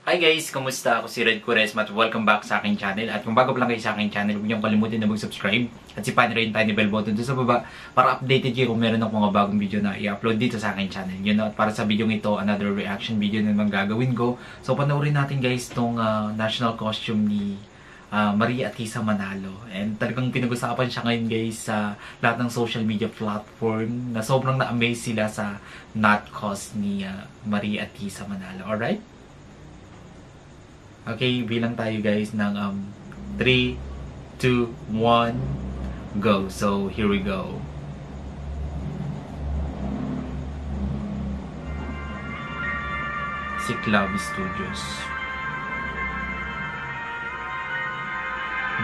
Hi guys! Kamusta? Ako si Red Quaresma at welcome back sa aking channel. At kung bago pa lang kayo sa aking channel, huwag niyong kalimutan na mag-subscribe at sipahin rin tiny bell button doon sa baba para updated kayo kung meron akong mga bagong video na i-upload dito sa aking channel. Yun, at para sa video ito, another reaction video na naman gagawin ko. So panoorin natin guys itong national costume ni Maria Atisa Manalo. And talagang pinag-usapan siya ngayon guys sa lahat ng social media platform na sobrang na-amaze sila sa not cos ni Maria Atisa Manalo. Alright? Okay, bilang tayo guys ng 3, 2, 1, go. So, here we go. Si Club Studios.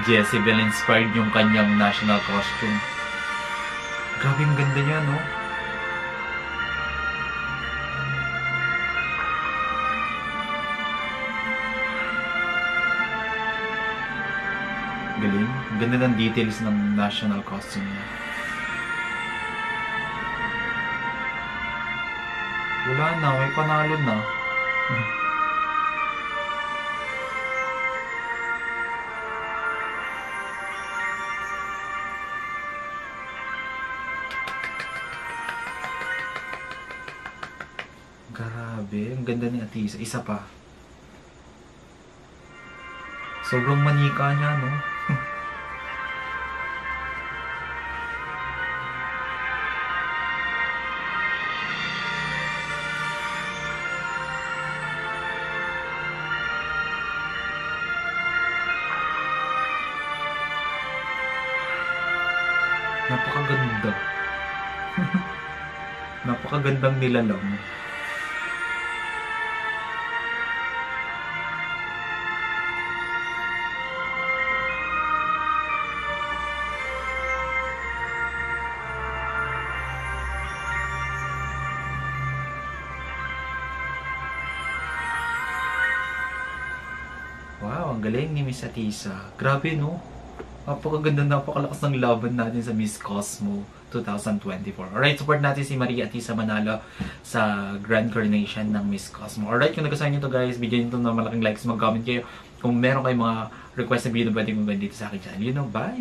Jezebel inspired yung kanyang national costume. Grabe ang ganda niya, no? Galing. Ganda ng details ng national costume niya. Wala na, may panalo na. Grabe, ang ganda ni Atisa. Isa pa. Sobrang manika niya, no? Napakaganda. Napakagandang nilalang. Wow, ang galing ni Miss Atisa. Grabe, no? Napakaganda, napakalakas ng laban natin sa Miss Cosmo 2024. Alright, support natin si Maria Atisa Manalo sa Grand Coronation ng Miss Cosmo. Alright, kung nagustuhan nyo ito guys, bigyan nyo ito ng malaking likes, mag-comment kayo. Kung meron kayong mga request na video na pwede mo dito sa akin channel. You know, bye!